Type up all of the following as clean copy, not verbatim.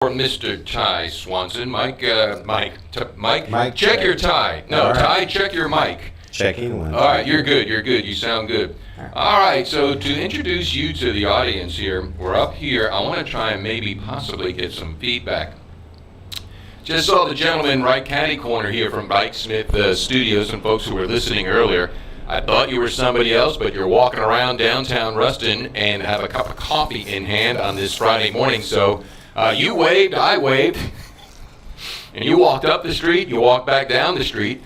For Mr. Ty Swanson. Mike, check check. your tie. No, All right. Ty, check your mic. Checking one. All right, you're good, you sound good. All right, so to introduce you to the audience here, we're up here. I want to try and maybe possibly get some feedback. Just saw the gentleman right catty corner here from Rix-Mix Studios and folks who were listening earlier. I thought you were somebody else, but you're walking around downtown Ruston and have a cup of coffee in hand on this Friday morning. So you waved, I waved, and you walked up the street, you walked back down the street,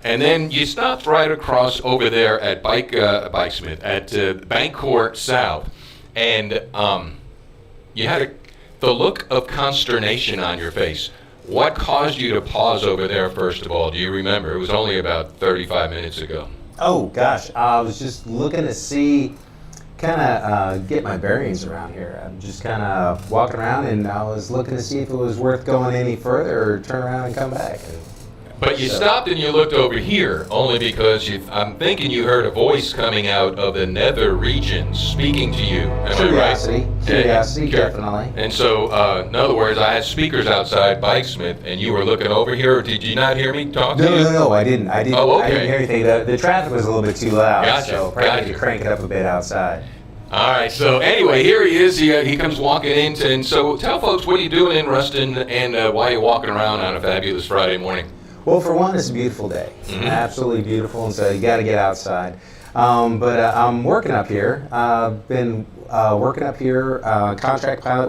and then you stopped right across over there at Rix-Mix at Bank Court South, and you had the look of consternation on your face. What caused you to pause over there, first of all? Do you remember? It was only about 35 minutes ago. Oh gosh, I was just looking to see, kind of get my bearings around here. I'm just kind of walking around, and I was looking to see if it was worth going any further or turn around and come back. But you stopped and you looked over here only because I'm thinking you heard a voice coming out of the nether regions speaking to you. Am Curiosity, I right? curiosity, definitely. And so, in other words, I had speakers outside Rix-Mix, and you were looking over here. Or did you not hear me talk to you? No, I didn't. Oh, okay. I didn't hear anything. The traffic was a little bit too loud, Gotcha, so probably gotcha. had to crank it up a bit outside. All right. So anyway, here he is. He comes walking in. And so tell folks what are you doing in Ruston and why you're walking around on a fabulous Friday morning. Well, for one, it's a beautiful day. Absolutely beautiful, and so you got to get outside. But I'm working up here. Been working up here, contract pilot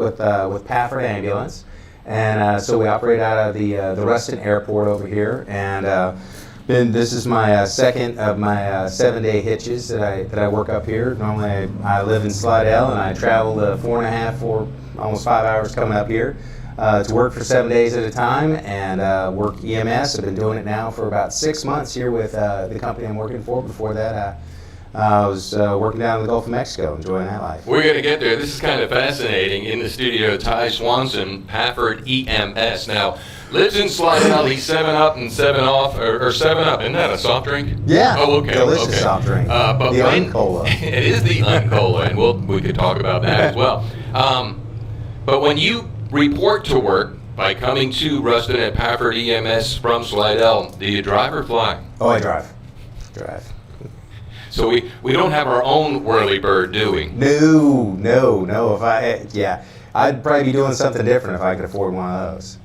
with Pafford Ambulance, and so we operate out of the Ruston Airport over here. And this is my second of my 7-day hitches that I work up here. Normally, I live in Slidell, and I travel the 4.5, almost 5 hours coming up here. To work for 7 days at a time and work EMS. I've been doing it now for about 6 months here with the company I'm working for. Before that, I was working down in the Gulf of Mexico, enjoying that life. We're going to get there. This is kind of fascinating. In the studio, Ty Swanson, Pafford EMS. Now, lives in Slidell. He's 7-Up and 7-Off, or 7-Up. Isn't that a soft drink? Yeah. Oh, okay. Delicious okay. soft drink. But the Uncola. It is the Uncola, and we could talk about that as well. But when you report to work by coming to Ruston at Pafford EMS from Slidell, do you drive or fly? Oh, I drive. So we don't have our own whirly-bird, do we? No. I'd probably be doing something different if I could afford one of those.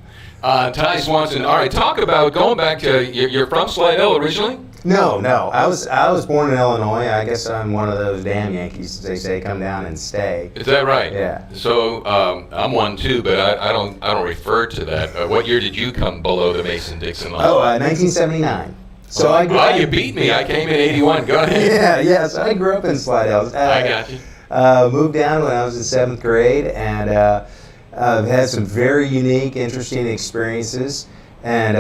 Ty Swanson, all right, talk about going back to, you're from Slidell originally? No. I was born in Illinois. I guess I'm one of those damn Yankees, as they say, come down and stay. Is that right? Yeah. So I'm one too, but I don't refer to that. What year did you come below the Mason-Dixon line? 1979. So you beat me. I came in 81. Go ahead. Yeah. So I grew up in Slidell. I got you. Moved down when I was in 7th grade, and I've had some very unique, interesting experiences. And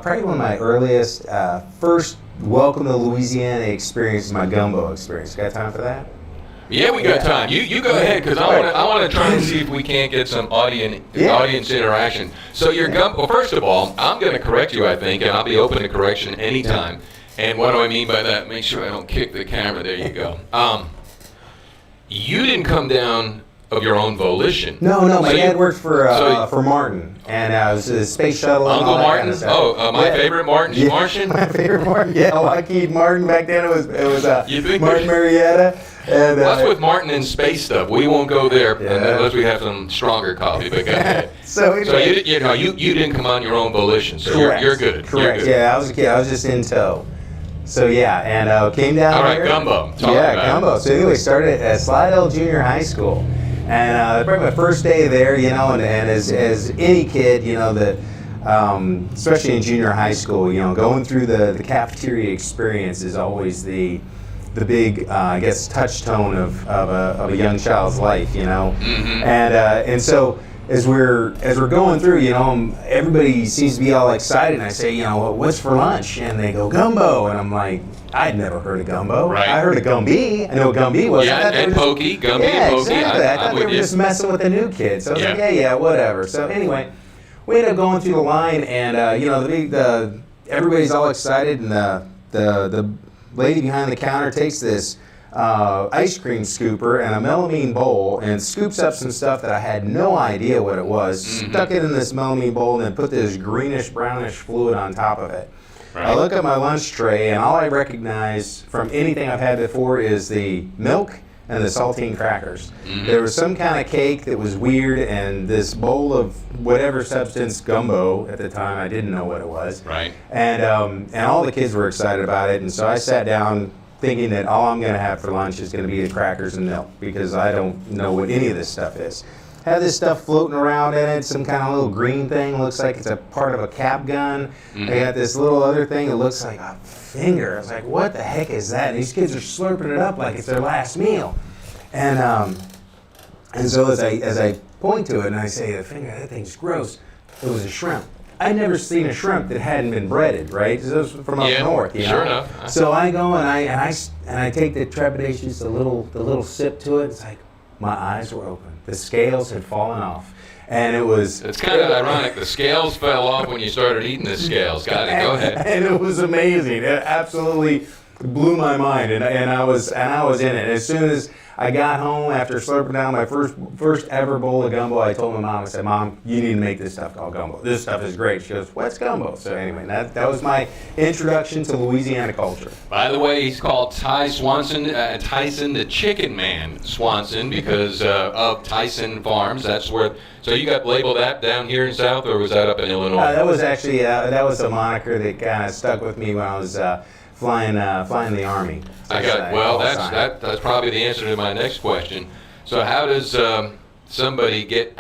probably one of my earliest, first welcome to Louisiana experience is my gumbo experience. Got time for that? Yeah, we got time. You go ahead, because I want to try and see if we can't get some audience interaction. So your well, first of all, I'm going to correct you, I think, and I'll be open to correction anytime. And what do I mean by that? Make sure I don't kick the camera. There you go. You didn't come down of your own volition. No. My dad worked for Martin, and I was a space shuttle. Uncle and all that Martin? Kind of stuff. My favorite Martin, Martian? My favorite Martin. Yeah, Lockheed Martin. Back then it was You Martin Marietta. And what's with Martin and space stuff? We won't go there unless we have some stronger coffee. But go ahead. So anyway, you didn't come on your own volition, so you're good. Correct. You're good. Yeah, I was a kid. I was just in tow. So yeah, and came down. All right, here. gumbo. Talk Yeah, about gumbo. it. So anyway, started at Slidell Junior High School, and probably my first day there, and as any kid, that especially in junior high school, going through the cafeteria experience is always the big, I guess, touchstone of a young child's life, Mm-hmm. and so as we're going through, everybody seems to be all excited, and I say, what's for lunch? And they go, gumbo, and I'm like, I'd never heard of gumbo. Right. I heard of Gumby. I know what Gumby was. Yeah, and pokey, Gumby and pokey. Exactly. I thought they were you. just messing with the new kids. So I was like, yeah, whatever. So anyway, we ended up going through the line, and everybody's all excited, and the lady behind the counter takes this ice cream scooper and a melamine bowl and scoops up some stuff that I had no idea what it was, stuck it in this melamine bowl, and then put this greenish brownish fluid on top of it. Right. I look at my lunch tray, and all I recognize from anything I've had before is the milk and the saltine crackers. There was some kind of cake that was weird, and this bowl of whatever substance, gumbo at the time, I didn't know what it was. Right. And all the kids were excited about it, and so I sat down thinking that all I'm going to have for lunch is going to be the crackers and milk, because I don't know what any of this stuff is. Had this stuff floating around in it, some kind of little green thing, looks like it's a part of a cap gun. They got this little other thing that looks like a finger. I was like, what the heck is that? And these kids are slurping it up like it's their last meal. And so as I point to it and I say, the finger, that thing's gross, it was a shrimp. I'd never seen a shrimp that hadn't been breaded, right? This was from up north, you know? Sure enough. So I go and I take the trepidation, just a little sip to it. It's like my eyes were open. The scales had fallen off, and it was. It's kind of ironic. The scales fell off when you started eating the scales. Got it. Go ahead. And it was amazing. It absolutely blew my mind, and I was in it. As soon as I got home after slurping down my first ever bowl of gumbo, I told my mom, I said, Mom, you need to make this stuff called gumbo. This stuff is great. She goes, what's gumbo? So anyway, that was my introduction to Louisiana culture. By the way, he's called Tyson the Chicken Man Swanson because of Tyson Farms. That's where. So you got labeled that down here in South, or was that up in Illinois? That was actually that was a moniker that kind of stuck with me when I was flying the Army. That's probably the answer to my next question. So how does somebody get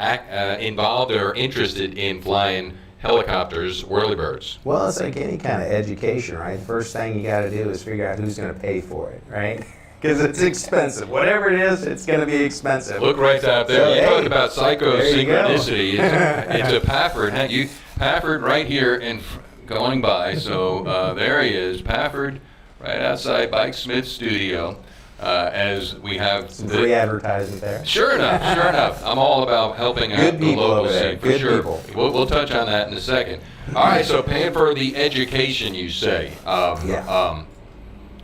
involved or interested in flying helicopters, whirlybirds? Well, it's like any kind of education, right? The first thing you got to do is figure out who's going to pay for it, right? Because it's expensive. Whatever it is, it's going to be expensive. Look right out there. So, you talk about psycho-synchronicity. It's a Pafford. Pafford right here going by. So there he is, Pafford, right outside Mike Smith's studio. As we have some free advertising there. Sure enough. I'm all about helping out the local scene for sure. We'll touch on that in a second. All right, so paying for the education, you say, of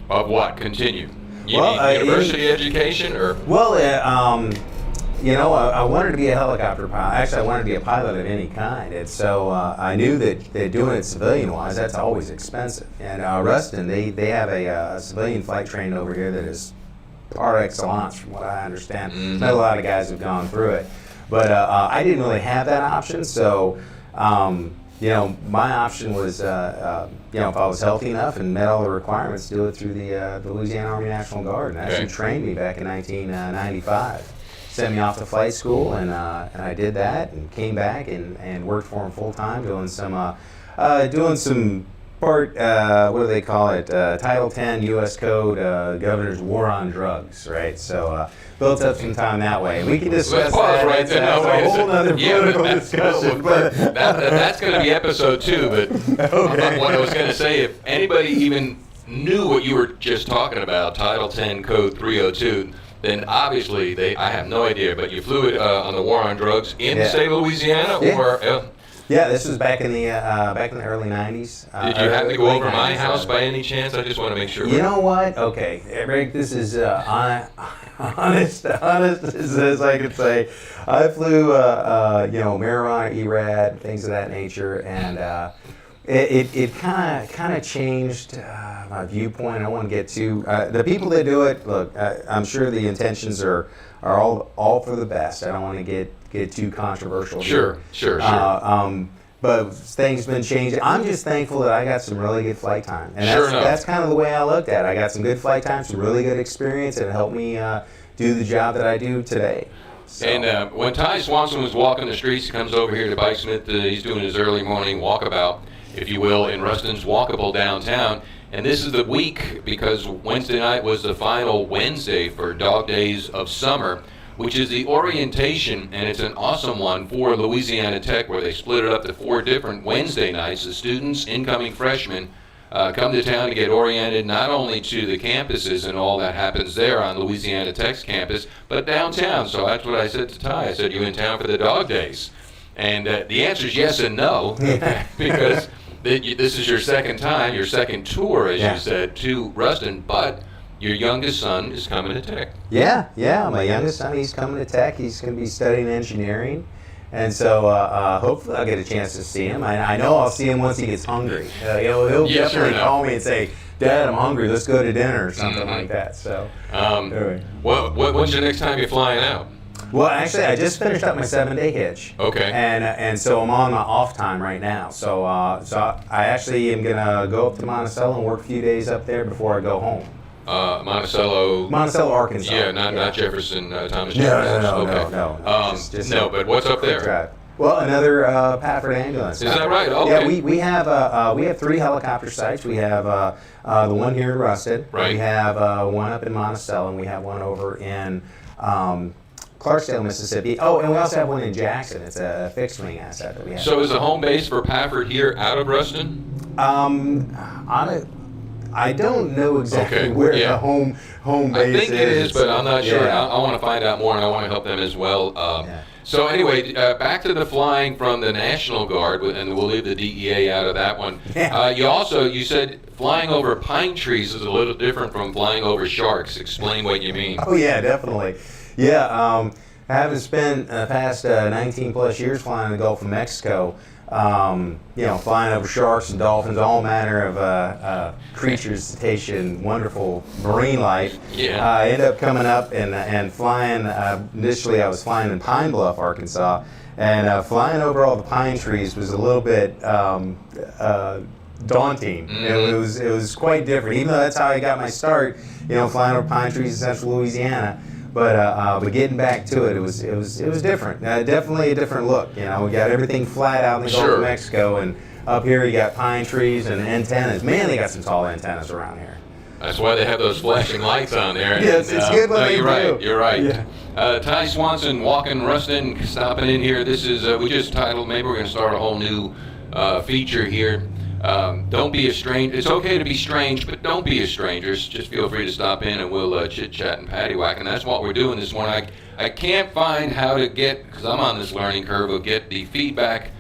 what? Continue. University education, or? Well, I wanted to be a helicopter pilot. Actually, I wanted to be a pilot of any kind. And so I knew that doing it civilian-wise, that's always expensive. And Ruston, they have a civilian flight training over here that is par excellence, from what I understand. Not a lot of guys have gone through it. But I didn't really have that option. So, my option was, if I was healthy enough and met all the requirements, do it through the Louisiana Army National Guard. And actually trained me back in 1995. Sent me off to flight school, and I did that, and came back and worked for them full time, doing some part, what do they call it? Title 10 U.S. Code, Governor's War on Drugs, right? So built up some time that way. We can discuss that. Right there. That's a whole other political discussion. That's going to be episode 2. But what I was going to say, if anybody even knew what you were just talking about, Title 10 Code 302. Then obviously I have no idea, but you flew it on the war on drugs in the state of Louisiana, or this was back in the early '90s. Did you happen to go over my house by any chance? I just want to make sure. You know what? Okay, Rick, this is honest as I could say. I flew marijuana, ERAD, things of that nature, and it kind of changed my viewpoint. I don't want to get too the people that do it. Look, I'm sure the intentions are all for the best. I don't want to get too controversial. Sure. But things been changing. I'm just thankful that I got some really good flight time, and that's kind of the way I looked at it. I got some good flight time, some really good experience, and it helped me do the job that I do today. So. And when Ty Swanson was walking the streets, he comes over here to Mike Smith. He's doing his early morning walkabout, if you will, in Ruston's Walkable downtown. And this is the week, because Wednesday night was the final Wednesday for Dog Days of Summer, which is the orientation, and it's an awesome one for Louisiana Tech, where they split it up to 4 different Wednesday nights. The students, incoming freshmen, come to town to get oriented not only to the campuses and all that happens there on Louisiana Tech's campus, but downtown. So that's what I said to Ty. I said, you in town for the Dog Days? And the answer is yes and no, because this is your second time, your second tour, as you said, to Ruston. But your youngest son is coming to Tech. Yeah, my youngest son, he's coming to Tech. He's going to be studying engineering. And so hopefully I'll get a chance to see him. I know I'll see him once he gets hungry. He'll definitely call me and say, Dad, I'm hungry. Let's go to dinner or something like that. So, when's the next time you're flying out? Well, actually, I just finished up my 7-day hitch. Okay. And so I'm on my off time right now. So I actually am gonna go up to Monticello and work a few days up there before I go home. Monticello, Arkansas. Yeah, not Jefferson, Thomas No, Jefferson. no. Just no, but what's up there? Drive. Well, another Pafford ambulance. Is that right? Okay. Yeah, we have 3 helicopter sites. We have the one here in Ruston. Right. We have one up in Monticello, and we have one over in Clarksdale, Mississippi. Oh, and we also have one in Jackson. It's a fixed wing asset that we have. So is the home base for Pafford here out of Ruston? I don't know exactly where the home base is. I think it is, but I'm not sure. I want to find out more, and I want to help them as well. So anyway, back to the flying from the National Guard, and we'll leave the DEA out of that one. Yeah. You said flying over pine trees is a little different from flying over sharks. Explain what you mean. Oh yeah, definitely. Yeah, having spent the past 19 plus years flying in the Gulf of Mexico, flying over sharks and dolphins, all manner of creatures, cetacean, wonderful marine life. Yeah. I ended up coming up and flying. Initially, I was flying in Pine Bluff, Arkansas, and flying over all the pine trees was a little bit daunting. Mm-hmm. It was quite different, even though that's how I got my start. Flying over pine trees in Central Louisiana. But getting back to it, it was different. Definitely a different look. We got everything flat out in the Gulf of Mexico, and up here you got pine trees and antennas. Man, they got some tall antennas around here. That's why they have those flashing lights on there. Yes, it's good when they do. You're right. Yeah. Ty Swanson, Walking Ruston, stopping in here. This is we just titled. Maybe we're going to start a whole new feature here. Don't be a stranger. It's okay to be strange, but don't be a stranger. Just feel free to stop in and we'll chit-chat and paddywhack. And that's what we're doing this morning. I can't find how to get, because I'm on this learning curve, of get the feedback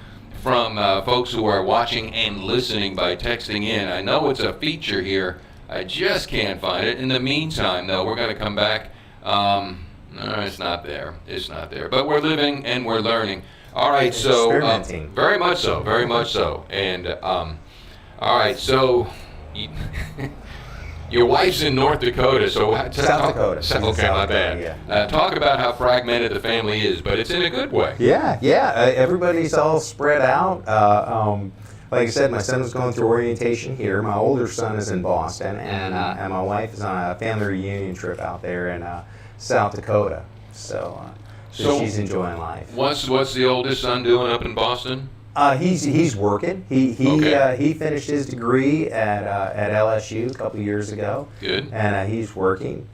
from folks who are watching and listening by texting in. I know it's a feature here. I just can't find it. In the meantime, though, we're going to come back. No, it's not there. It's not there. But we're living and we're learning. All right, so very much so. And all right, so your wife's in North Dakota, so South Dakota. Okay, my bad. Yeah. Talk about how fragmented the family is, but it's in a good way. Yeah. Everybody's all spread out. Like I said, my son was going through orientation here. My older son is in Boston, and my wife is on a family reunion trip out there in South Dakota. So she's enjoying life. What's the oldest son doing up in Boston? He's working. He finished his degree at LSU a couple of years ago. Good. And he's working.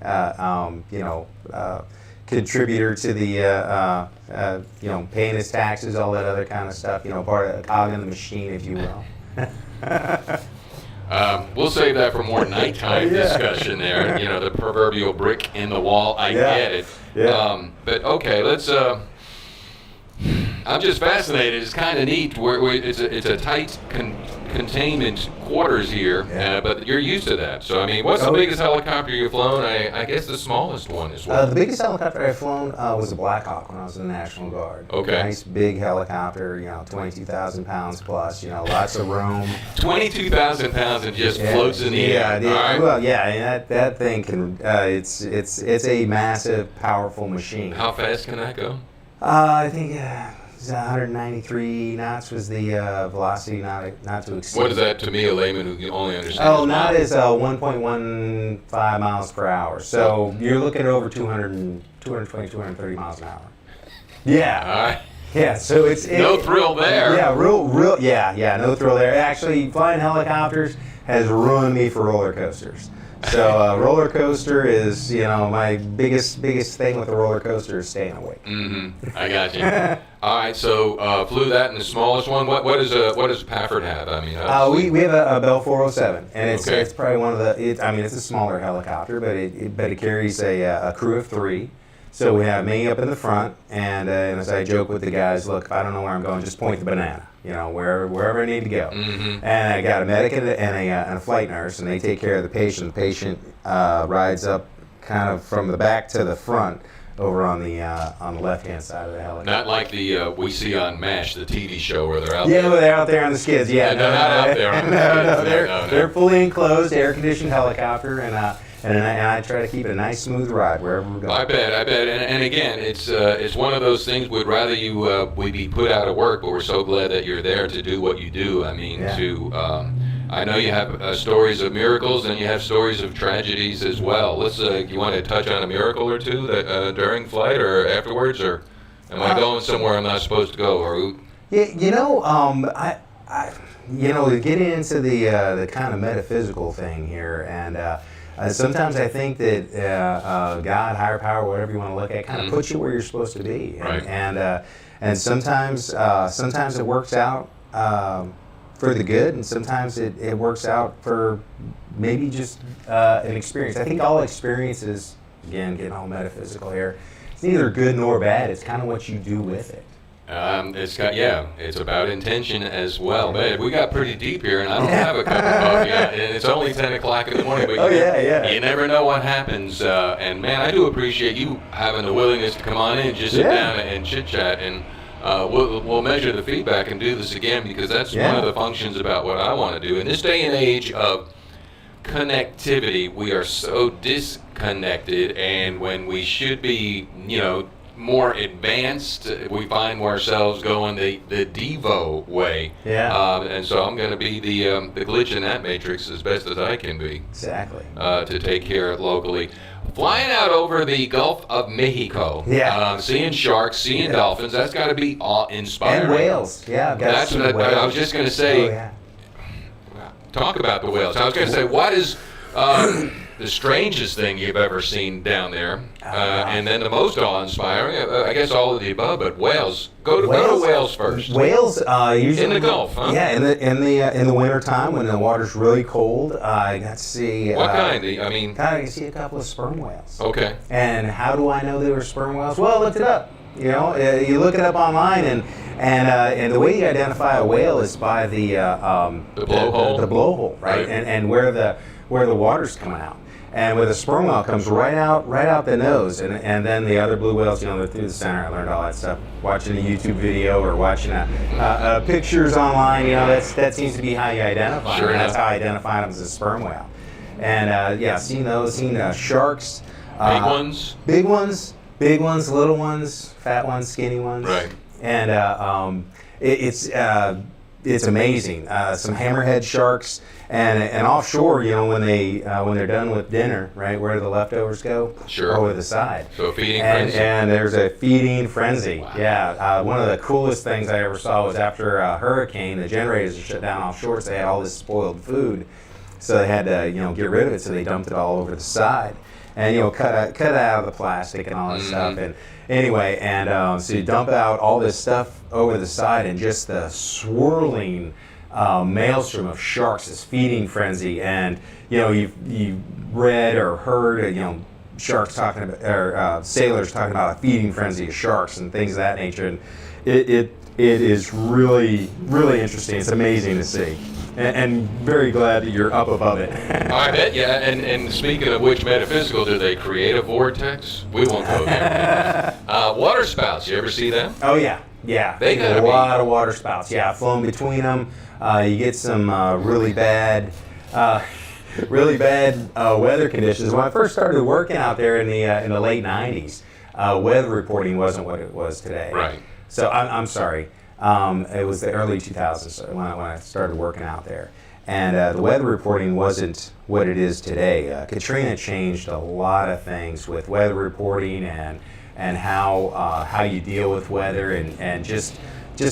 Contributor to the paying his taxes, all that other kind of stuff. Part of the cog in the machine, if you will. We'll save that for more nighttime discussion there. The proverbial brick in the wall. I get it. Yeah. But okay, let's. I'm just fascinated. It's kind of neat. It's a tight containment quarters here, but you're used to that. So, I mean, what's the biggest helicopter you've flown? I guess the smallest one is what? The biggest helicopter I've flown was a Black Hawk when I was in the National Guard. Okay. Nice big helicopter, 22,000 pounds plus, lots of room. 22,000 pounds and just floats in the air. Yeah. All right. Well, yeah, that thing can, it's a massive, powerful machine. How fast can that go? I think 193 knots was the velocity not to exceed. What is that to me, a layman who can only understand? Oh, knot is 1.15 miles per hour. So you're looking at over 220, 230 miles an hour. Yeah. All right. Yeah, so it's no thrill there. Yeah, no thrill there. Actually, flying helicopters has ruined me for roller coasters. So roller coaster is, my biggest thing with a roller coaster is staying awake. Mm-hmm. I got you. All right, so flew that in the smallest one. What does Pafford have? I mean, we have a Bell 407, and it's probably one of the. It's a smaller helicopter, but it carries a crew of 3. So we have me up in the front, and as I joke with the guys, look, if I don't know where I'm going, just point the banana, wherever I need to go. Mm-hmm. And I got a medic and a flight nurse, and they take care of the patient. The patient rides up kind of from the back to the front over on the left-hand side of the helicopter. Not like the we see on MASH, the TV show where they're out there. Yeah, well, they're out there on the skids. Yeah, they're not out there on the skids. They're fully enclosed, air-conditioned helicopter, and I try to keep it a nice, smooth ride wherever we're going. I bet. And again, it's one of those things. We'd rather we be put out of work, but we're so glad that you're there to do what you do. I mean, I know you have stories of miracles and you have stories of tragedies as well. Let's. You want to touch on a miracle or two that during flight or afterwards, or am I going somewhere I'm not supposed to go? Or I getting into the kind of metaphysical thing here, and sometimes I think that God, higher power, whatever you want to look at, kind of puts you where you're supposed to be, Right. and sometimes it works out for the good, and sometimes it works out for maybe just an experience. I think all experiences, again, getting all metaphysical here, it's neither good nor bad. It's kind of what you do with it. It's about intention as well. Man, we got pretty deep here, and I don't have a cup of coffee yet, and it's only 10 o'clock in the morning. But you never know what happens. And man, I do appreciate you having the willingness to come on in, just sit down and chit chat, and we'll measure the feedback and do this again, because that's one of the functions about what I want to do in this day and age of connectivity. We are so disconnected, and when we should be, more advanced, we find ourselves going the Devo way. And so I'm going to be the glitch in that matrix as best as I can be. Exactly. To take care of it locally. Flying out over the Gulf of Mexico, seeing sharks, seeing dolphins, that's got to be awe-inspiring. And whales. Yeah, that's what I was just going to say. Talk about the whales. I was going to say, what is the strangest thing you've ever seen down there, and then the most awe-inspiring? I guess all of the above, but whales. Go to whales first. Whales usually in the Gulf, huh? Yeah, in the winter time when the water's really cold, I got to see. What kind? I see a couple of sperm whales. Okay. And how do I know they were sperm whales? Well, I looked it up. You look it up online, and the way you identify a whale is by the blowhole. The blowhole, right? And where the water's coming out. And with a sperm whale comes right out the nose, and then the other blue whales, they're through the center. I learned all that stuff watching a YouTube video or watching pictures online. That seems to be how you identify them. That's how I identify them as a sperm whale. And seen those, sharks. Big ones, little ones, fat ones, skinny ones. Right. And it's amazing. Some hammerhead sharks. And offshore, when they're done with dinner, right, where do the leftovers go? Sure. Over the side. So a feeding frenzy. And there's a feeding frenzy. Wow. Yeah. One of the coolest things I ever saw was after a hurricane, the generators were shut down offshore, so they had all this spoiled food. So they had to, get rid of it, so they dumped it all over the side. And, cut out of the plastic and all this stuff. And anyway, so you dump out all this stuff over the side, and just the swirling maelstrom of sharks, this feeding frenzy, and you've read or heard sharks talking about, or sailors talking about a feeding frenzy of sharks and things of that nature, and it is really, really interesting. It's amazing to see, and very glad that you're up above it. I bet, yeah. And speaking of which, metaphysical, do they create a vortex? We won't go there. Water spouts, you ever see them? Oh yeah. They got a lot of water spouts. Yeah, flowing between them. You get some really bad weather conditions. When I first started working out there in the late '90s, weather reporting wasn't what it was today. Right. So I'm sorry. It was the early 2000s when I started working out there, and the weather reporting wasn't what it is today. Katrina changed a lot of things with weather reporting and how you deal with weather and just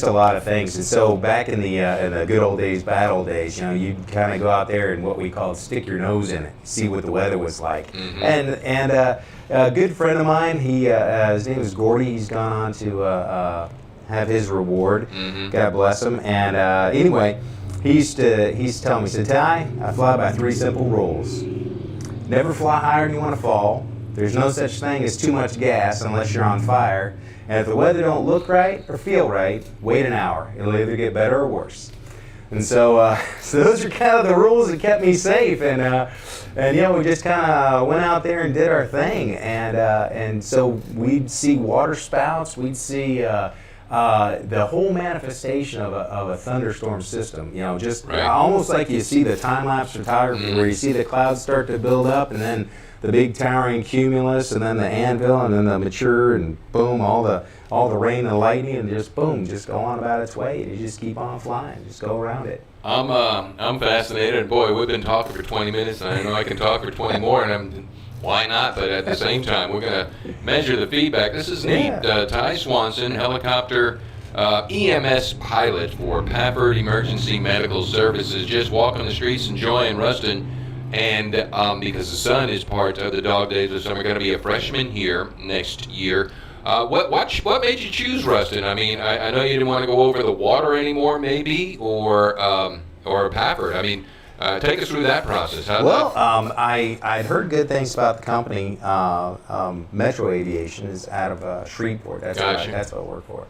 a lot of things. And so back in the good old days, bad old days, you'd kind of go out there and what we called stick your nose in it, see what the weather was like. Mm-hmm. And a good friend of mine, his name is Gordy. He's gone on to have his reward. Mm-hmm. God bless him. And anyway, he's telling me, he said, Ty, I fly by 3 simple rules. Never fly higher than you want to fall. There's no such thing as too much gas unless you're on fire. And if the weather don't look right or feel right, wait an hour. It'll either get better or worse. And so, so those are kind of the rules that kept me safe. And yeah, we just kind of went out there and did our thing. And so we'd see water spouts. We'd see the whole manifestation of a thunderstorm system. You know, just almost like you see the time-lapse photography where you see the clouds start to build up, and then the big towering cumulus, and then the anvil, and then the mature, and boom, all the rain and lightning, and just boom, just go on about its way. You just keep on flying, just go around it. I'm fascinated. Boy, we've been talking for 20 minutes, and I know I can talk for 20 more, and why not? But at the same time, we're going to measure the feedback. This is neat. Ty Swanson, helicopter EMS pilot for Pafford Emergency Medical Services, just walking the streets, enjoying Ruston. And because the son is part of the Dog Days of Summer, going to be a freshman here next year. What made you choose Ruston? I mean, I know you didn't want to go over the water anymore, maybe, or Pafford. I mean, take us through that process. I'd heard good things about the company. Metro Aviation is out of Shreveport. That's what I work for.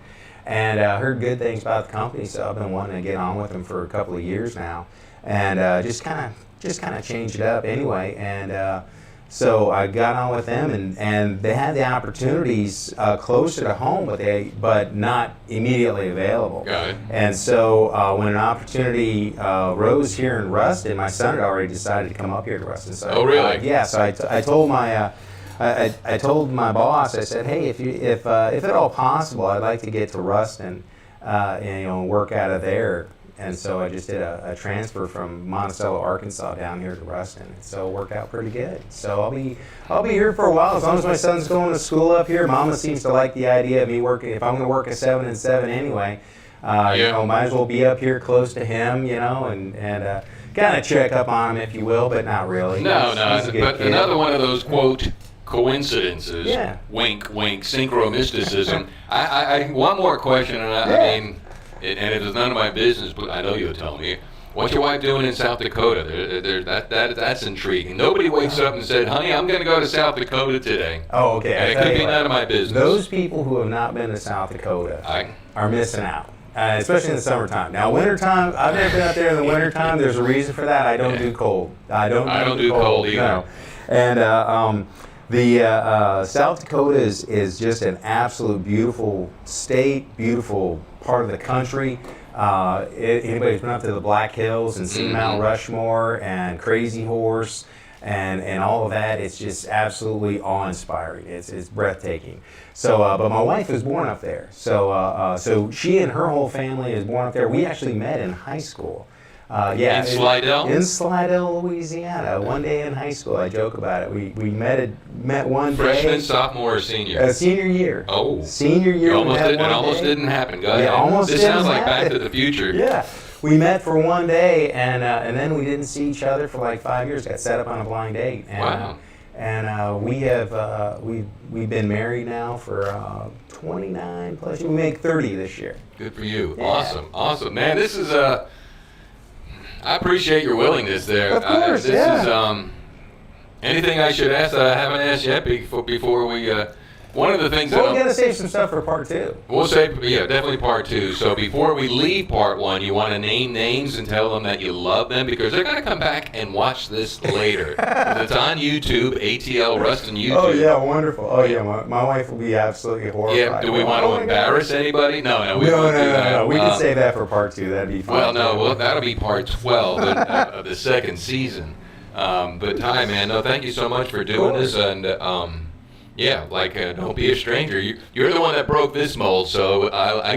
And heard good things about the company, so I've been wanting to get on with them for a couple of years now, and just kind of change it up anyway. And so I got on with them, and they had the opportunities closer to home, but not immediately available. Got it. And so when an opportunity rose here in Ruston, my son had already decided to come up here to Ruston. So oh, really? Yeah. So I told my I told my boss, I said, hey, if at all possible, I'd like to get to Ruston and work out of there. And so I just did a transfer from Monticello, Arkansas, down here to Ruston. So it worked out pretty good. So I'll be here for a while as long as my son's going to school up here. Mama seems to like the idea of me working. If I'm going to work a 7 and 7 anyway, might as well be up here close to him, and kind of check up on him, if you will, but not really. No, but kid. Another one of those quote coincidences. Yeah. Wink, wink, synchro-mysticism. I one more question, and I mean. And it is none of my business, but I know you'll tell me. What's your wife doing in South Dakota? That's intriguing. Nobody wakes up and said, honey, I'm going to go to South Dakota today. Oh, okay. And it could be none of my business. Those people who have not been to South Dakota are missing out, especially in the summertime. Now, wintertime, I've never been out there in the wintertime. There's a reason for that. I don't do cold. I don't do cold either. No. And the South Dakota is just an absolute beautiful state, beautiful part of the country. Anybody who's been up to the Black Hills and seen Mount Rushmore and Crazy Horse and all of that, it's just absolutely awe-inspiring. It's breathtaking. So, but my wife was born up there. So she and her whole family is born up there. We actually met in high school. In Slidell? In Slidell, Louisiana. One day in high school, I joke about it. We met one day. Freshman, sophomore, or senior? Senior year. Oh. Senior year. It almost didn't happen. Go ahead. Almost this sounds like Back to the Future. Yeah. We met for one day, and then we didn't see each other for like 5 years. Got set up on a blind date. And, wow. And we've been married now for 29 plus. We make 30 this year. Good for you. Yeah. Awesome. Man, this is I appreciate your willingness there. Of course, this is anything I should ask that I haven't asked yet before we. One of the things we're going to save some stuff for part 2. We'll save, definitely part 2. So before we leave part 1, you want to name names and tell them that you love them because they're going to come back and watch this later. It's on YouTube, ATL Ruston YouTube. Oh yeah, wonderful. Oh yeah, my wife will be absolutely horrified. Yeah. Do we want to embarrass anybody? No. We won't do that. No. We can save that for part 2. That'd be fun. That'll be part 12 of the second season. But Ty, man, thank you so much for doing this and. Don't be a stranger. You're the one that broke this mold, so I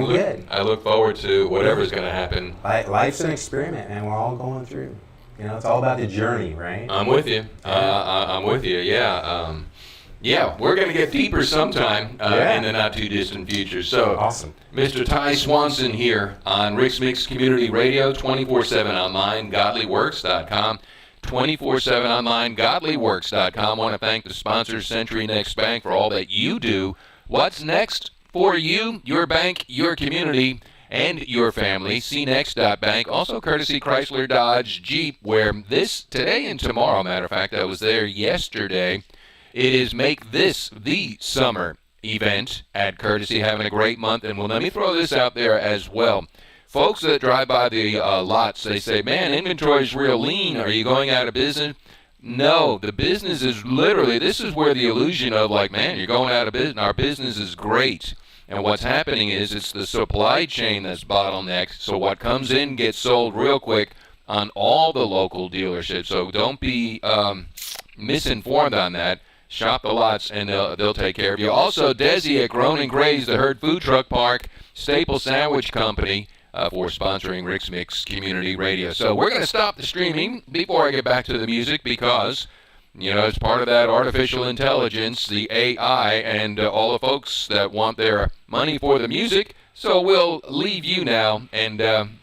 look forward to whatever's going to happen. Life's an experiment, and we're all going through. It's all about the journey, right? I'm with you. I'm with you. Yeah. We're going to get deeper sometime in the not too distant future. So awesome, Mr. Ty Swanson here on Rix-Mix Community Radio, 24/7 online, godlyworks.com. 24/7 online, godlyworks.com. I want to thank the sponsors, Century Next Bank, for all that you do. What's next for you, your bank, your community, and your family? CNext.bank. Also courtesy Chrysler, Dodge, Jeep, where today and tomorrow, matter of fact, I was there yesterday, It is make this the summer event at Courtesy, having a great month. And well, let me throw this out there as well. Folks that drive by the lots, they say, man, inventory's real lean. Are you going out of business? No, the business is literally, this is where the illusion of like, man, you're going out of business. Our business is great. And what's happening is it's the supply chain that's bottlenecked. So what comes in gets sold real quick on all the local dealerships. So don't be misinformed on that. Shop the lots, and they'll take care of you. Also, Desi at Grown & Gray's, the Herd Food Truck Park, Staple Sandwich Company, for sponsoring Rix-Mix Community Radio. So we're going to stop the streaming before I get back to the music because, you know, it's part of that artificial intelligence, the AI, and all the folks that want their money for the music. So we'll leave you now, and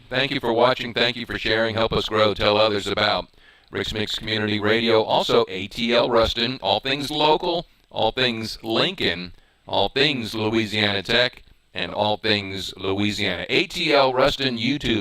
thank you for watching. Thank you for sharing. Help us grow. Tell others about Rix-Mix Community Radio. Also, ATL Ruston, all things local, all things Lincoln, all things Louisiana Tech, and all things Louisiana. ATL Ruston YouTube.